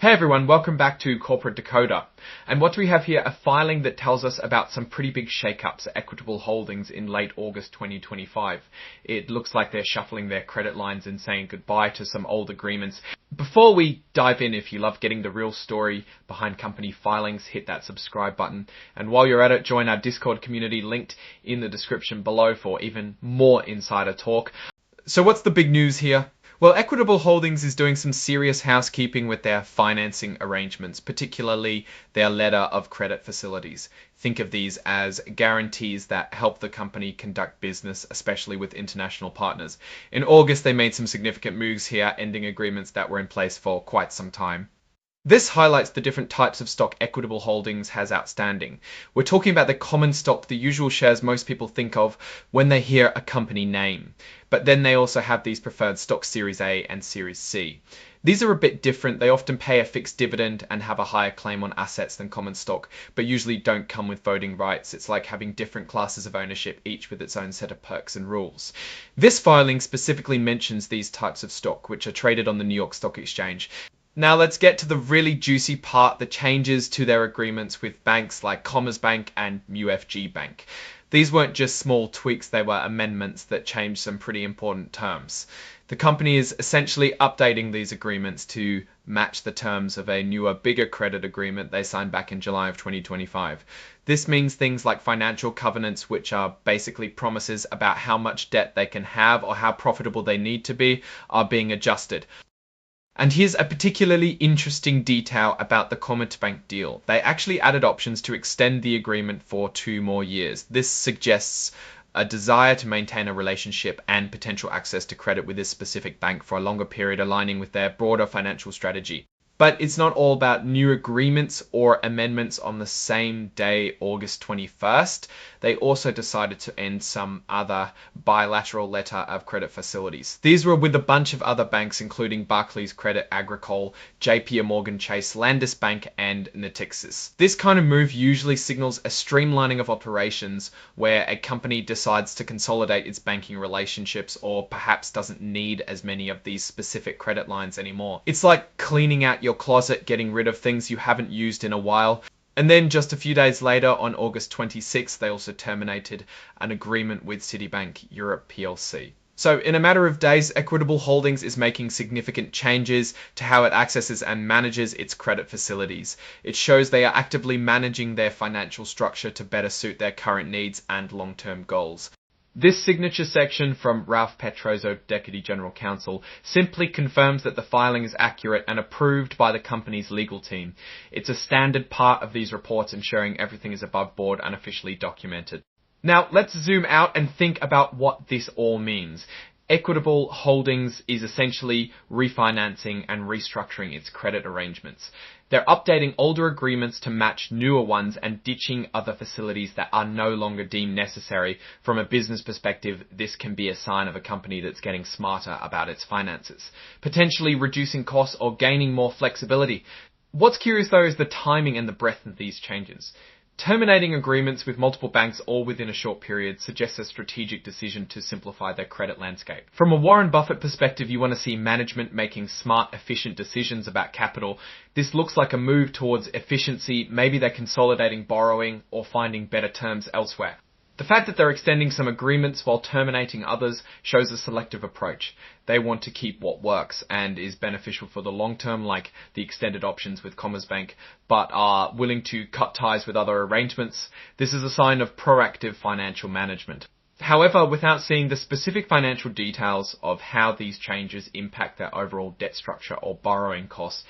Hey everyone, welcome back to Corporate Decoder. And what do we have here? A filing that tells us about some pretty big shakeups at Equitable Holdings in late August 2025. It looks like they're shuffling their credit lines and saying goodbye to some old agreements. Before we dive in, if you love getting the real story behind company filings, hit that subscribe button. And while you're at it, join our Discord community linked in the description below for even more insider talk. So what's the big news here? Well, Equitable Holdings is doing some serious housekeeping with their financing arrangements, particularly their letter of credit facilities. Think of these as guarantees that help the company conduct business, especially with international partners. In August, they made some significant moves here, ending agreements that were in place for quite some time. This highlights the different types of stock Equitable Holdings has outstanding. We're talking about the common stock, the usual shares most people think of when they hear a company name. But then they also have these preferred stock Series A and Series C. These are a bit different. They often pay a fixed dividend and have a higher claim on assets than common stock, but usually don't come with voting rights. It's like having different classes of ownership, each with its own set of perks and rules. This filing specifically mentions these types of stock, which are traded on the New York Stock Exchange. Now let's get to the really juicy part, the changes to their agreements with banks like Commerce Bank and MUFG Bank. These weren't just small tweaks, they were amendments that changed some pretty important terms. The company is essentially updating these agreements to match the terms of a newer, bigger credit agreement they signed back in July of 2025. This means things like financial covenants, which are basically promises about how much debt they can have or how profitable they need to be, are being adjusted. And here's a particularly interesting detail about the Commerzbank deal. They actually added options to extend the agreement for 2 more years. This suggests a desire to maintain a relationship and potential access to credit with this specific bank for a longer period, aligning with their broader financial strategy. But it's not all about new agreements or amendments. On the same day, August 21st, they also decided to end some other bilateral letter of credit facilities. These were with a bunch of other banks, including Barclays Credit Agricole, JP Morgan Chase, Landis Bank, and Natixis. This kind of move usually signals a streamlining of operations where a company decides to consolidate its banking relationships or perhaps doesn't need as many of these specific credit lines anymore. It's like cleaning out your closet, getting rid of things you haven't used in a while. And then just a few days later, on August 26th, they also terminated an agreement with Citibank Europe plc. So in a matter of days, Equitable Holdings is making significant changes to how it accesses and manages its credit facilities. It shows they are actively managing their financial structure to better suit their current needs and long-term goals. This signature section from Ralph Petrozo, Deputy General Counsel, simply confirms that the filing is accurate and approved by the company's legal team. It's a standard part of these reports, ensuring everything is above board and officially documented. Now, let's zoom out and think about what this all means. Equitable Holdings is essentially refinancing and restructuring its credit arrangements. They're updating older agreements to match newer ones and ditching other facilities that are no longer deemed necessary. From a business perspective, this can be a sign of a company that's getting smarter about its finances, potentially reducing costs or gaining more flexibility. What's curious though is the timing and the breadth of these changes. Terminating agreements with multiple banks all within a short period suggests a strategic decision to simplify their credit landscape. From a Warren Buffett perspective, you want to see management making smart, efficient decisions about capital. This looks like a move towards efficiency. Maybe they're consolidating borrowing or finding better terms elsewhere. The fact that they're extending some agreements while terminating others shows a selective approach. They want to keep what works and is beneficial for the long term, like the extended options with Commerce Bank, but are willing to cut ties with other arrangements. This is a sign of proactive financial management. However, without seeing the specific financial details of how these changes impact their overall debt structure or borrowing costs,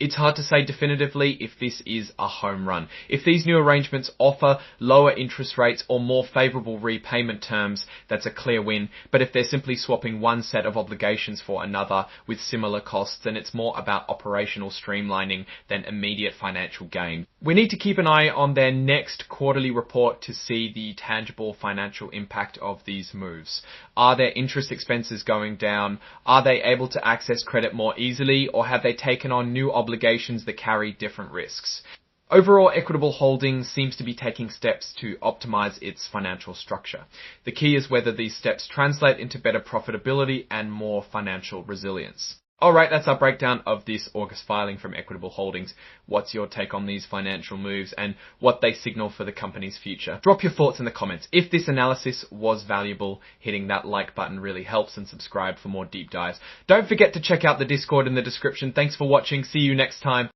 it's hard to say definitively if this is a home run. If these new arrangements offer lower interest rates or more favourable repayment terms, that's a clear win. But if they're simply swapping one set of obligations for another with similar costs, then it's more about operational streamlining than immediate financial gain. We need to keep an eye on their next quarterly report to see the tangible financial impact of these moves. Are their interest expenses going down? Are they able to access credit more easily, or have they taken on new obligations that carry different risks? Overall, Equitable Holdings seems to be taking steps to optimize its financial structure. The key is whether these steps translate into better profitability and more financial resilience. Alright, that's our breakdown of this August filing from Equitable Holdings. What's your take on these financial moves and what they signal for the company's future? Drop your thoughts in the comments. If this analysis was valuable, hitting that like button really helps, and subscribe for more deep dives. Don't forget to check out the Discord in the description. Thanks for watching. See you next time.